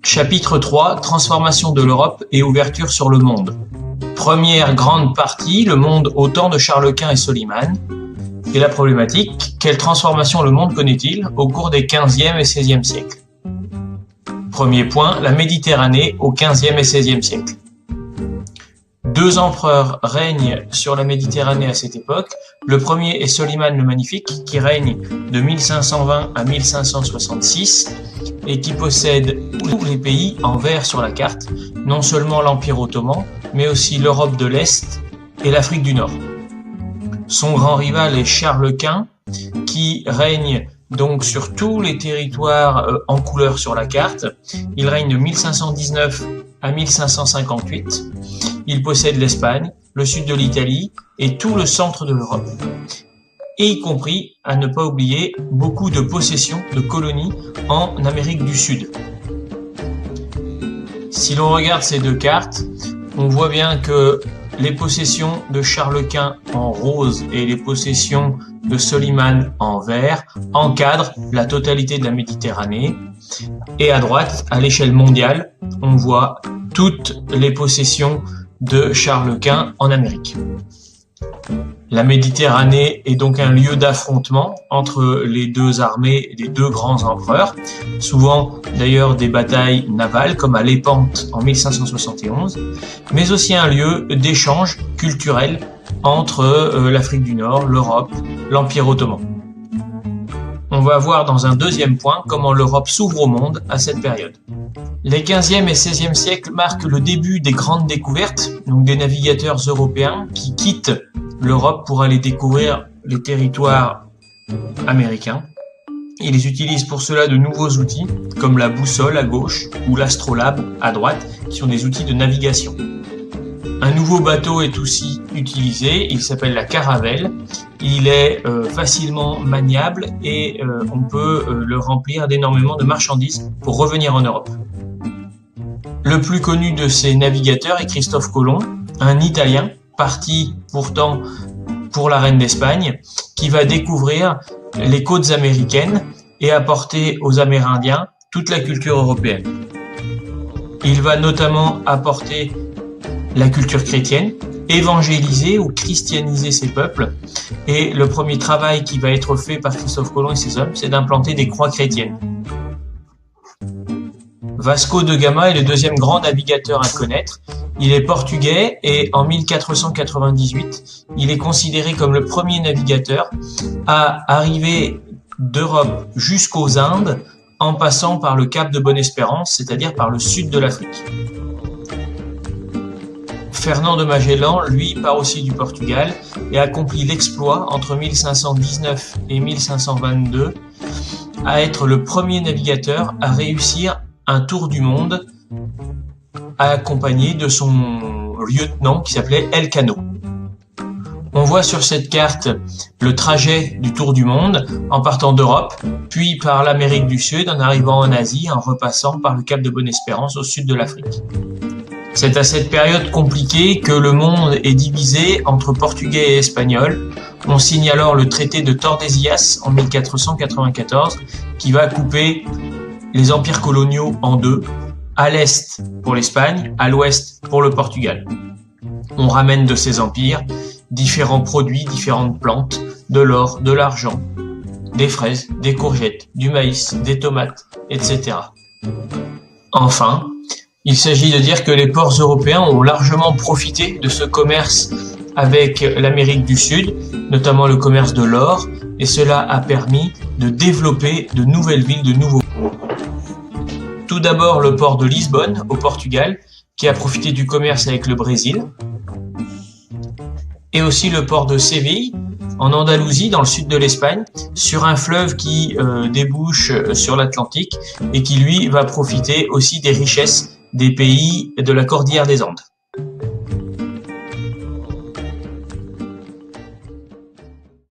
Chapitre 3 Transformation de l'Europe et ouverture sur le monde. Première grande partie, le monde au temps de Charles Quint et Soliman. Et la problématique, quelle transformation le monde connaît-il au cours des 15e et 16e siècles? Premier point, la Méditerranée au 15e et 16e siècle. Deux empereurs règnent sur la Méditerranée à cette époque. Le premier est Soliman le Magnifique, qui règne de 1520 à 1566 et qui possède tous les pays en vert sur la carte, non seulement l'Empire ottoman, mais aussi l'Europe de l'Est et l'Afrique du Nord. Son grand rival est Charles Quint, qui règne donc sur tous les territoires en couleur sur la carte. Il règne de 1519 à 1558. Il possède l'Espagne, le sud de l'Italie et tout le centre de l'Europe. Et y compris, à ne pas oublier, beaucoup de possessions, de colonies en Amérique du Sud. Si l'on regarde ces deux cartes, on voit bien que les possessions de Charles Quint en rose et les possessions de Soliman en vert encadrent la totalité de la Méditerranée. Et à droite, à l'échelle mondiale, on voit toutes les possessions de Charles Quint en Amérique. La Méditerranée est donc un lieu d'affrontement entre les deux armées, les deux grands empereurs, souvent d'ailleurs des batailles navales comme à Lépante en 1571, mais aussi un lieu d'échange culturel entre l'Afrique du Nord, l'Europe, l'Empire ottoman. On va voir dans un deuxième point comment l'Europe s'ouvre au monde à cette période. Les 15e et 16e siècles marquent le début des grandes découvertes, donc des navigateurs européens qui quittent l'Europe pour aller découvrir les territoires américains. Ils utilisent pour cela de nouveaux outils comme la boussole à gauche ou l'astrolabe à droite, qui sont des outils de navigation. Un nouveau bateau est aussi utilisé, il s'appelle la caravelle. Il est facilement maniable et on peut le remplir d'énormément de marchandises pour revenir en Europe. Le plus connu de ces navigateurs est Christophe Colomb, un Italien parti pourtant pour la reine d'Espagne, qui va découvrir les côtes américaines et apporter aux Amérindiens toute la culture européenne. Il va notamment apporter la culture chrétienne, évangéliser ou christianiser ces peuples, et le premier travail qui va être fait par Christophe Colomb et ses hommes, c'est d'implanter des croix chrétiennes. Vasco de Gama est le deuxième grand navigateur à connaître. Il est portugais et en 1498, il est considéré comme le premier navigateur à arriver d'Europe jusqu'aux Indes en passant par le cap de Bonne-Espérance, c'est-à-dire par le sud de l'Afrique. Fernand de Magellan, lui, part aussi du Portugal et accomplit l'exploit entre 1519 et 1522 à être le premier navigateur à réussir un tour du monde accompagné de son lieutenant qui s'appelait Elcano. On voit sur cette carte le trajet du tour du monde en partant d'Europe, puis par l'Amérique du Sud, en arrivant en Asie, en repassant par le cap de Bonne-Espérance au sud de l'Afrique. C'est à cette période compliquée que le monde est divisé entre portugais et espagnols. On signe alors le traité de Tordesillas en 1494 qui va couper les empires coloniaux en deux, à l'est pour l'Espagne, à l'ouest pour le Portugal. On ramène de ces empires différents produits, différentes plantes, de l'or, de l'argent, des fraises, des courgettes, du maïs, des tomates, etc. Enfin, il s'agit de dire que les ports européens ont largement profité de ce commerce avec l'Amérique du Sud, notamment le commerce de l'or, et cela a permis de développer de nouvelles villes, de nouveaux ports. Tout d'abord le port de Lisbonne, au Portugal, qui a profité du commerce avec le Brésil, et aussi le port de Séville, en Andalousie, dans le sud de l'Espagne, sur un fleuve qui débouche sur l'Atlantique et qui, lui, va profiter aussi des richesses des pays de la Cordillère des Andes.